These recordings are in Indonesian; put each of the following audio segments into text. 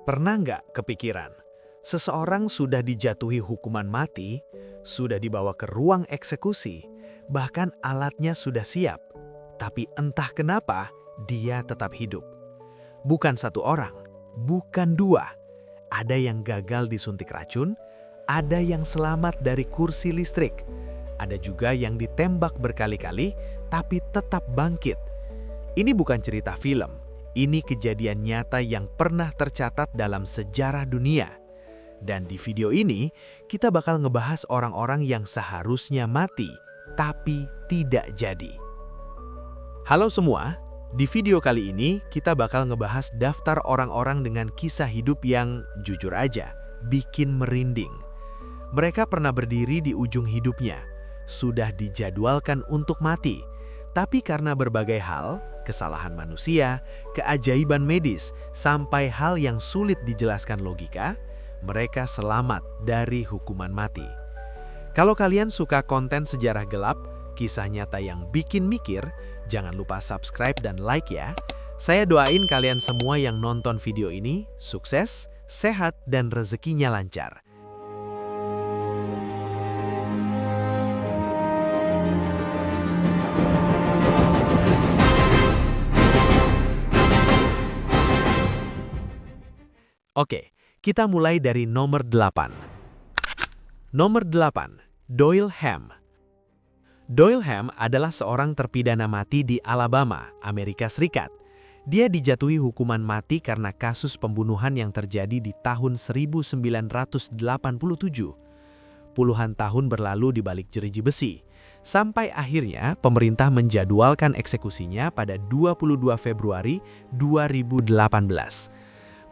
Pernah nggak kepikiran, seseorang sudah dijatuhi hukuman mati, sudah dibawa ke ruang eksekusi, bahkan alatnya sudah siap, tapi entah kenapa dia tetap hidup. Bukan satu orang, bukan dua. Ada yang gagal disuntik racun, ada yang selamat dari kursi listrik, ada juga yang ditembak berkali-kali tapi tetap bangkit. Ini bukan cerita film. Ini kejadian nyata yang pernah tercatat dalam sejarah dunia. Dan di video ini, kita bakal ngebahas orang-orang yang seharusnya mati, tapi tidak jadi. Halo semua, di video kali ini kita bakal ngebahas daftar orang-orang dengan kisah hidup yang, jujur aja, bikin merinding. Mereka pernah berdiri di ujung hidupnya, sudah dijadwalkan untuk mati, tapi karena berbagai hal, kesalahan manusia, keajaiban medis, sampai hal yang sulit dijelaskan logika, mereka selamat dari hukuman mati. Kalau kalian suka konten sejarah gelap, kisah nyata yang bikin mikir, jangan lupa subscribe dan like ya. Saya doain kalian semua yang nonton video ini, sukses, sehat, dan rezekinya lancar. Oke, kita mulai dari nomor 8. Nomor 8, Doyle Hamm. Doyle Hamm adalah seorang terpidana mati di Alabama, Amerika Serikat. Dia dijatuhi hukuman mati karena kasus pembunuhan yang terjadi di tahun 1987. Puluhan tahun berlalu di balik jeruji besi, sampai akhirnya pemerintah menjadwalkan eksekusinya pada 22 Februari 2018.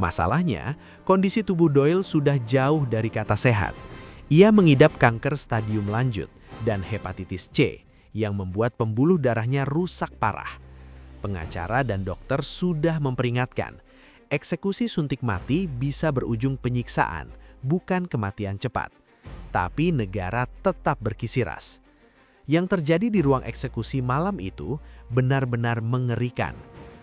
Masalahnya, kondisi tubuh Doyle sudah jauh dari kata sehat. Ia mengidap kanker stadium lanjut dan hepatitis C yang membuat pembuluh darahnya rusak parah. Pengacara dan dokter sudah memperingatkan, eksekusi suntik mati bisa berujung penyiksaan, bukan kematian cepat. Tapi negara tetap berkisiras. Yang terjadi di ruang eksekusi malam itu benar-benar mengerikan.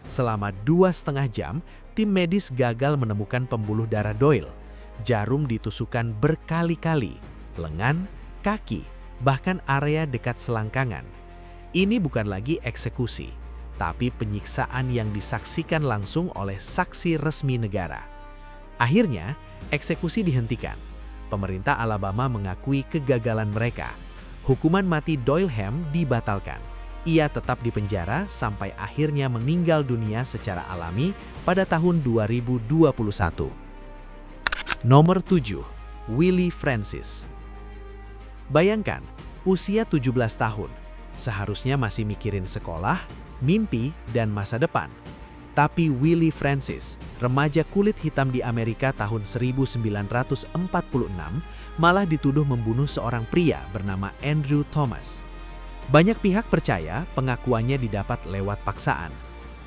Selama 2,5 jam, tim medis gagal menemukan pembuluh darah Doyle. Jarum ditusukkan berkali-kali, lengan, kaki, bahkan area dekat selangkangan. Ini bukan lagi eksekusi, tapi penyiksaan yang disaksikan langsung oleh saksi resmi negara. Akhirnya, eksekusi dihentikan. Pemerintah Alabama mengakui kegagalan mereka. Hukuman mati Doyle Hamm dibatalkan. Ia tetap dipenjara sampai akhirnya meninggal dunia secara alami pada tahun 2021. Nomor 7, Willie Francis. Bayangkan, usia 17 tahun, seharusnya masih mikirin sekolah, mimpi, dan masa depan. Tapi Willie Francis, remaja kulit hitam di Amerika tahun 1946, malah dituduh membunuh seorang pria bernama Andrew Thomas. Banyak pihak percaya pengakuannya didapat lewat paksaan.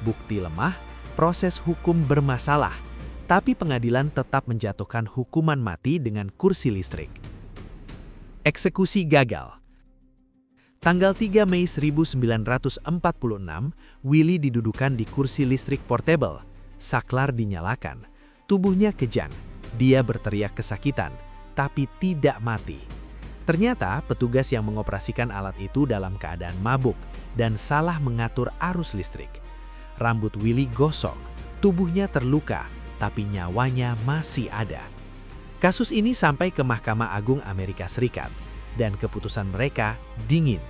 Bukti lemah, proses hukum bermasalah, tapi pengadilan tetap menjatuhkan hukuman mati dengan kursi listrik. Eksekusi gagal. Tanggal 3 Mei 1946, Willie didudukan di kursi listrik portable. Saklar dinyalakan. Tubuhnya kejang. Dia berteriak kesakitan, tapi tidak mati. Ternyata petugas yang mengoperasikan alat itu dalam keadaan mabuk dan salah mengatur arus listrik. Rambut Willie gosong, tubuhnya terluka, tapi nyawanya masih ada. Kasus ini sampai ke Mahkamah Agung Amerika Serikat, dan keputusan mereka dingin.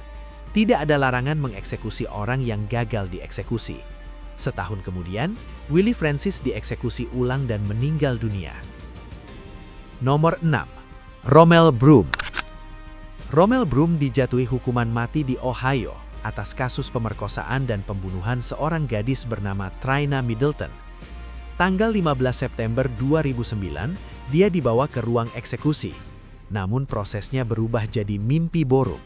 Tidak ada larangan mengeksekusi orang yang gagal dieksekusi. Setahun kemudian, Willie Francis dieksekusi ulang dan meninggal dunia. Nomor 6, Rommel Broom. Rommel Broom dijatuhi hukuman mati di Ohio atas kasus pemerkosaan dan pembunuhan seorang gadis bernama Trina Middleton. Tanggal 15 September 2009, dia dibawa ke ruang eksekusi. Namun prosesnya berubah jadi mimpi buruk.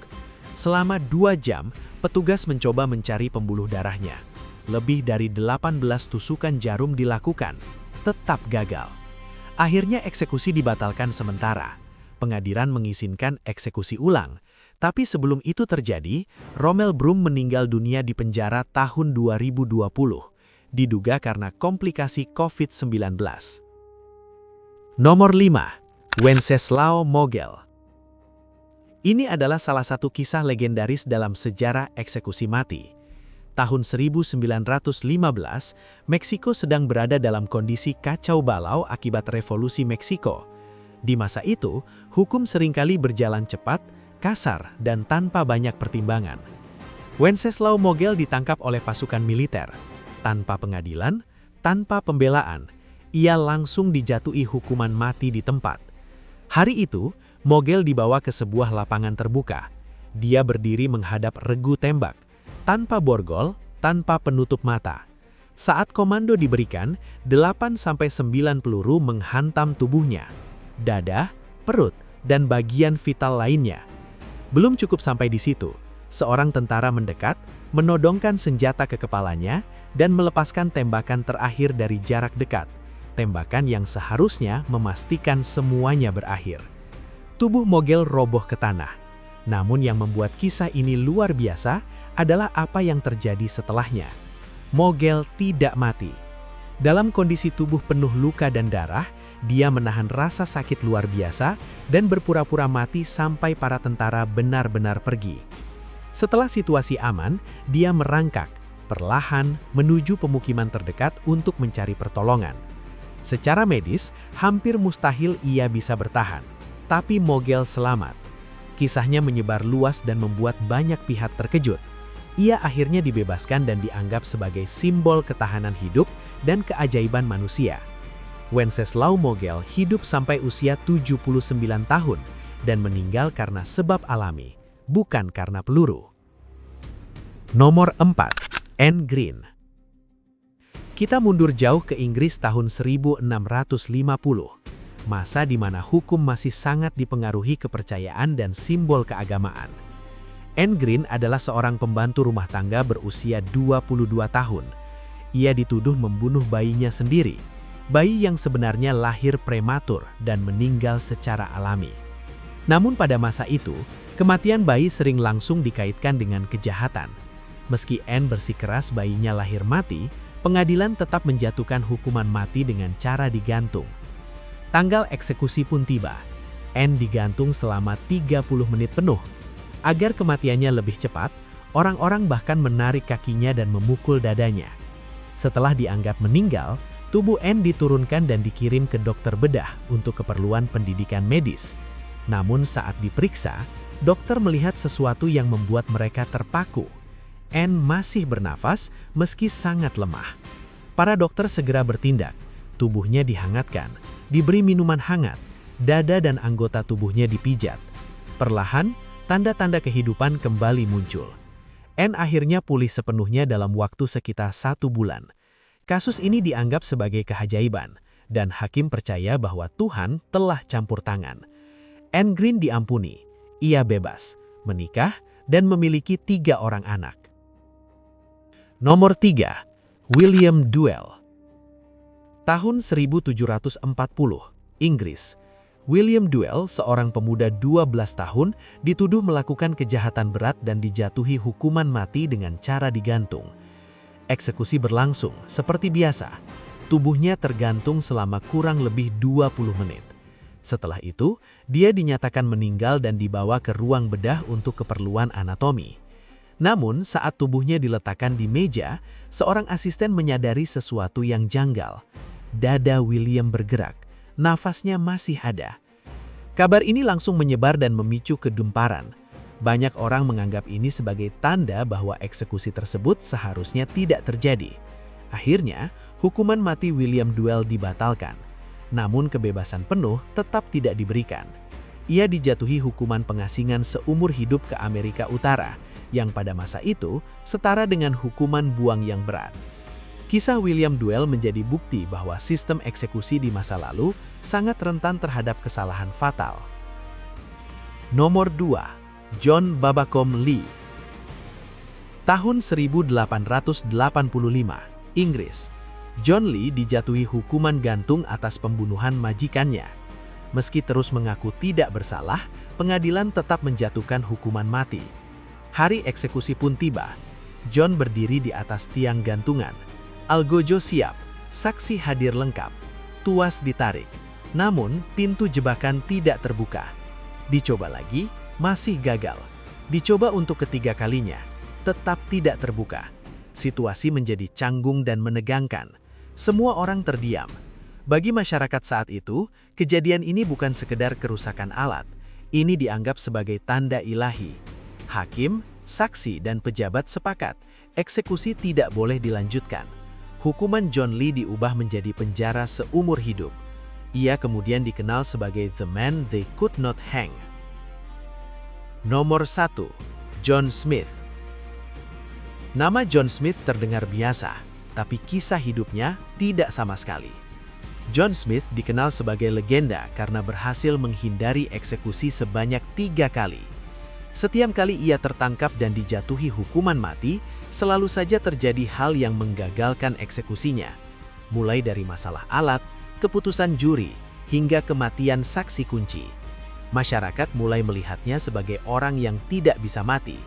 Selama 2 jam, petugas mencoba mencari pembuluh darahnya. Lebih dari 18 tusukan jarum dilakukan, tetap gagal. Akhirnya eksekusi dibatalkan sementara. Pengadilan mengizinkan eksekusi ulang. Tapi sebelum itu terjadi, Rommel Broom meninggal dunia di penjara tahun 2020. Diduga karena komplikasi COVID-19. Nomor 5. Wenceslao Mogel. Ini adalah salah satu kisah legendaris dalam sejarah eksekusi mati. Tahun 1915, Meksiko sedang berada dalam kondisi kacau balau akibat revolusi Meksiko. Di masa itu, hukum seringkali berjalan cepat, kasar, dan tanpa banyak pertimbangan. Wenceslao Mogel ditangkap oleh pasukan militer. Tanpa pengadilan, tanpa pembelaan, ia langsung dijatuhi hukuman mati di tempat. Hari itu, Mogel dibawa ke sebuah lapangan terbuka. Dia berdiri menghadap regu tembak, tanpa borgol, tanpa penutup mata. Saat komando diberikan, 8-9 peluru menghantam tubuhnya, dada, perut, dan bagian vital lainnya. Belum cukup sampai di situ, seorang tentara mendekat, menodongkan senjata ke kepalanya, dan melepaskan tembakan terakhir dari jarak dekat. Tembakan yang seharusnya memastikan semuanya berakhir. Tubuh Mogel roboh ke tanah. Namun yang membuat kisah ini luar biasa adalah apa yang terjadi setelahnya. Mogel tidak mati. Dalam kondisi tubuh penuh luka dan darah, dia menahan rasa sakit luar biasa dan berpura-pura mati sampai para tentara benar-benar pergi. Setelah situasi aman, dia merangkak, perlahan menuju pemukiman terdekat untuk mencari pertolongan. Secara medis, hampir mustahil ia bisa bertahan, tapi Mogel selamat. Kisahnya menyebar luas dan membuat banyak pihak terkejut. Ia akhirnya dibebaskan dan dianggap sebagai simbol ketahanan hidup dan keajaiban manusia. Wenceslao Mogel hidup sampai usia 79 tahun dan meninggal karena sebab alami, bukan karena peluru. Nomor 4. Anne Green. Kita mundur jauh ke Inggris tahun 1650, masa di mana hukum masih sangat dipengaruhi kepercayaan dan simbol keagamaan. Anne Green adalah seorang pembantu rumah tangga berusia 22 tahun. Ia dituduh membunuh bayinya sendiri, bayi yang sebenarnya lahir prematur dan meninggal secara alami. Namun pada masa itu, kematian bayi sering langsung dikaitkan dengan kejahatan. Meski Anne bersikeras bayinya lahir mati, pengadilan tetap menjatuhkan hukuman mati dengan cara digantung. Tanggal eksekusi pun tiba. Anne digantung selama 30 menit penuh. Agar kematiannya lebih cepat, orang-orang bahkan menarik kakinya dan memukul dadanya. Setelah dianggap meninggal, tubuh Anne diturunkan dan dikirim ke dokter bedah untuk keperluan pendidikan medis. Namun saat diperiksa, dokter melihat sesuatu yang membuat mereka terpaku. Anne masih bernafas meski sangat lemah. Para dokter segera bertindak. Tubuhnya dihangatkan, diberi minuman hangat, dada dan anggota tubuhnya dipijat. Perlahan, tanda-tanda kehidupan kembali muncul. Anne akhirnya pulih sepenuhnya dalam waktu sekitar 1 bulan. Kasus ini dianggap sebagai keajaiban, dan hakim percaya bahwa Tuhan telah campur tangan. Anne Green diampuni, ia bebas, menikah, dan memiliki 3 orang anak. Nomor 3. William Duell. Tahun 1740, Inggris. William Duell, seorang pemuda 12 tahun, dituduh melakukan kejahatan berat dan dijatuhi hukuman mati dengan cara digantung. Eksekusi berlangsung seperti biasa. Tubuhnya tergantung selama kurang lebih 20 menit. Setelah itu, dia dinyatakan meninggal dan dibawa ke ruang bedah untuk keperluan anatomi. Namun, saat tubuhnya diletakkan di meja, seorang asisten menyadari sesuatu yang janggal. Dada William bergerak, nafasnya masih ada. Kabar ini langsung menyebar dan memicu kedumparan. Banyak orang menganggap ini sebagai tanda bahwa eksekusi tersebut seharusnya tidak terjadi. Akhirnya, hukuman mati William Duell dibatalkan. Namun kebebasan penuh tetap tidak diberikan. Ia dijatuhi hukuman pengasingan seumur hidup ke Amerika Utara, yang pada masa itu setara dengan hukuman buang yang berat. Kisah William Duell menjadi bukti bahwa sistem eksekusi di masa lalu sangat rentan terhadap kesalahan fatal. Nomor 2. John Babacom Lee. Tahun 1885, Inggris. John Lee dijatuhi hukuman gantung atas pembunuhan majikannya. Meski terus mengaku tidak bersalah, pengadilan tetap menjatuhkan hukuman mati. Hari eksekusi pun tiba. John berdiri di atas tiang gantungan. Algojo siap, saksi hadir lengkap. Tuas ditarik. Namun, pintu jebakan tidak terbuka. Dicoba lagi, masih gagal. Dicoba untuk ketiga kalinya, tetap tidak terbuka. Situasi menjadi canggung dan menegangkan. Semua orang terdiam. Bagi masyarakat saat itu, kejadian ini bukan sekedar kerusakan alat. Ini dianggap sebagai tanda ilahi. Hakim, saksi, dan pejabat sepakat, eksekusi tidak boleh dilanjutkan. Hukuman John Lee diubah menjadi penjara seumur hidup. Ia kemudian dikenal sebagai The Man They Could Not Hang. Nomor 1. John Smith. Nama John Smith terdengar biasa, tapi kisah hidupnya tidak sama sekali. John Smith dikenal sebagai legenda karena berhasil menghindari eksekusi sebanyak 3 kali. Setiap kali ia tertangkap dan dijatuhi hukuman mati, selalu saja terjadi hal yang menggagalkan eksekusinya. Mulai dari masalah alat, keputusan juri, hingga kematian saksi kunci. Masyarakat mulai melihatnya sebagai orang yang tidak bisa mati.